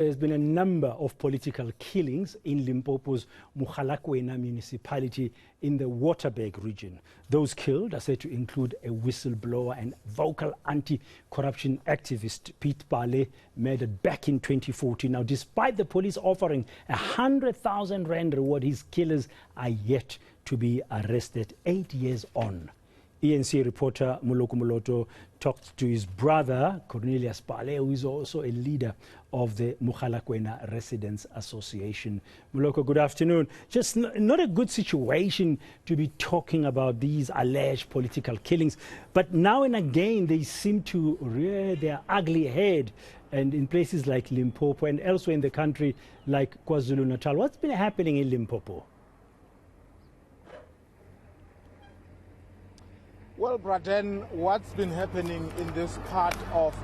There's been a number of political killings in Limpopo's Mogalakwena municipality in the Waterberg region. Those killed are said to include a whistleblower and vocal anti-corruption activist, Piet Pale, murdered back in 2014. Now, despite the police offering a 100,000 rand reward, his killers are yet to be arrested 8 years on. eNCA reporter Muloko Moloto talked to his brother, Cornelius Pale, who is also a leader of the Mogalakwena Residents Association. Muloko, good afternoon. Just not a good situation to be talking about these alleged political killings, but now and again they seem to rear their ugly head, and in places like Limpopo and elsewhere in the country like KwaZulu-Natal. What's been happening in Limpopo? Well, Braden, what's been happening in this part of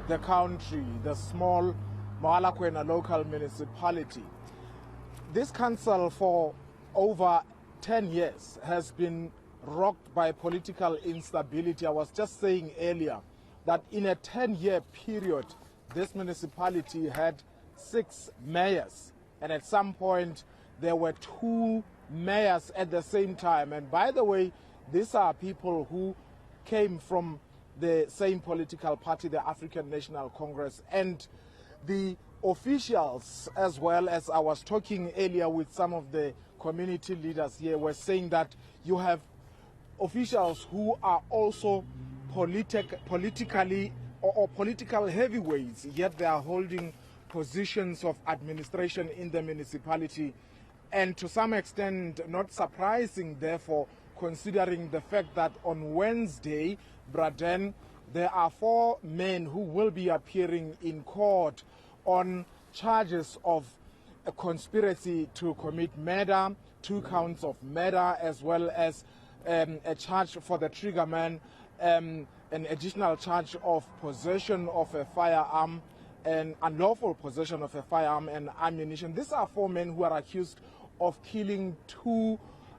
the country, the small Mogalakwena local municipality, this council for over 10 years has been rocked by political instability. I was just saying earlier that in a 10-year period, this municipality had 6 mayors, and at some point there were 2 mayors at the same time. And by the way, these are people who came from the same political party, the African National Congress, and the officials, as well as I was talking earlier with some of the community leaders here, were saying that you have officials who are also politically or political heavyweights, yet they are holding positions of administration in the municipality. And to some extent, not surprising, therefore, considering the fact that on Wednesday, Braden, there are 4 men who will be appearing in court on charges of a conspiracy to commit murder, 2 counts of murder, as well as a charge for the triggerman, an additional charge of possession of a firearm and unlawful possession of a firearm and ammunition. These are 4 men who are accused of killing 2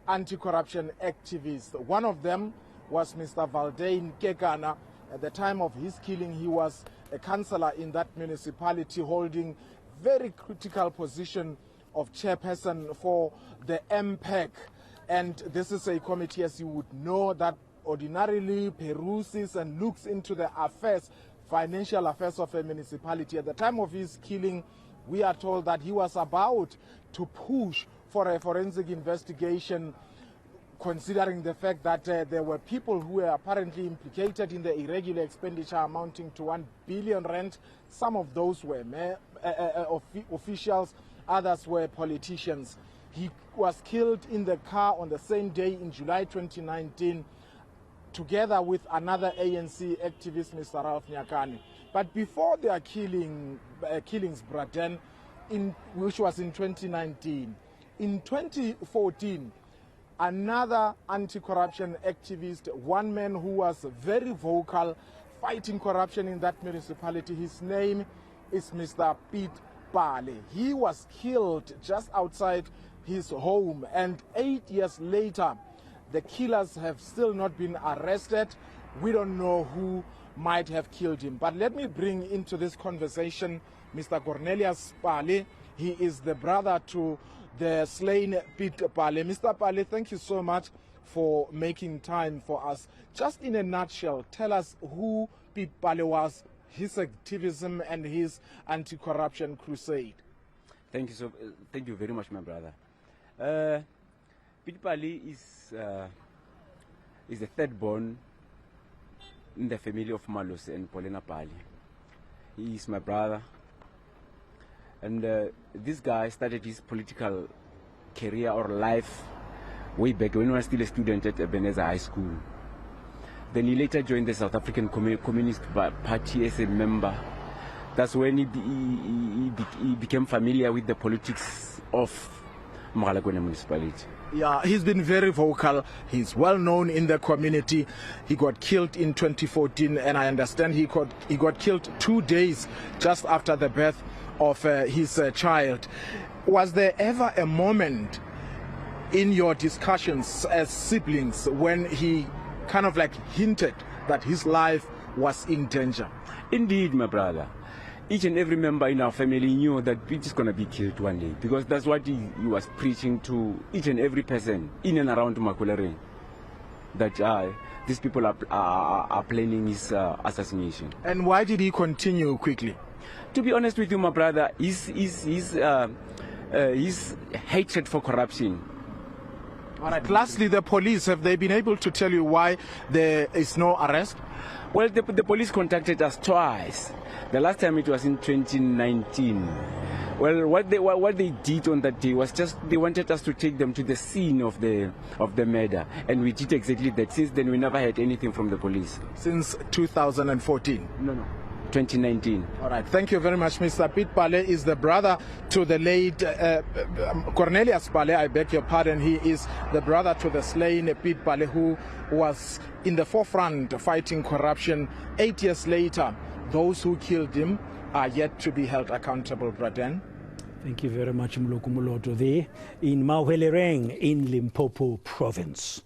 anti-corruption activists. One of them was Mr. Valdein Kekana. At the time of his killing, he was a councillor in that municipality, holding very critical position of chairperson for the MPEC. And this is a committee, as you would know, that ordinarily peruses and looks into the affairs, financial affairs of a municipality. At the time of his killing, we are told that he was about to push for a forensic investigation, considering the fact that there were people who were apparently implicated in the irregular expenditure amounting to 1 billion rand. Some of those were officials, others were politicians. He was killed in the car on the same day in July 2019, together with another ANC activist, Mr. Ralph Nyakane. But before their killings, Braden, which was in 2019, in 2014, another anti-corruption activist, one man who was very vocal, fighting corruption in that municipality, his name is Mr. Piet Pale. He was killed just outside his home, and 8 years later, the killers have still not been arrested. We don't know who might have killed him. But let me bring into this conversation Mr. Cornelius Pale. He is the brother to the slain Piet Pale. Mr. Pale, thank you so much for making time for us. Just in a nutshell, tell us who Piet Pale was, his activism and his anti-corruption crusade. Thank you very much, my brother. Piet Pale is the third born in the family of Malose and Paulina Pale. He is my brother. And this guy started his political career or life way back when he was still a student at Ebenezer High School. Then he later joined the South African Communist Party as a member. That's when he became familiar with the politics of Mogalakwena municipality. Yeah, he's been very vocal. He's well known in the community. He got killed in 2014, and I understand he got killed 2 days just after the birth of his child. Was there ever a moment in your discussions as siblings when he kind of like hinted that his life was in danger? Indeed, my brother. each and every member in our family knew that Piet is going to be killed one day, because that's what he was preaching to each and every person in and around Makulere, that these people are planning his assassination. And why did he continue quickly? To be honest with you, my brother, his hatred for corruption. All right. Lastly, the police, have they been able to tell you why there is no arrest? Well, the police contacted us twice. The last time it was in 2019. Well, what they did on that day was just they wanted us to take them to the scene of the murder, and we did exactly that. Since then, we never had anything from the police. Since 2014? No. 2019. All right. Thank you very much, Mr. Piet Pale is the brother to the late Cornelius Pale, I beg your pardon. He is the brother to the slain Piet Pale, who was in the forefront fighting corruption. 8 years later, those who killed him are yet to be held accountable, Braden. Thank you very much, Mloku Moloto, there in Mahwelereng in Limpopo province.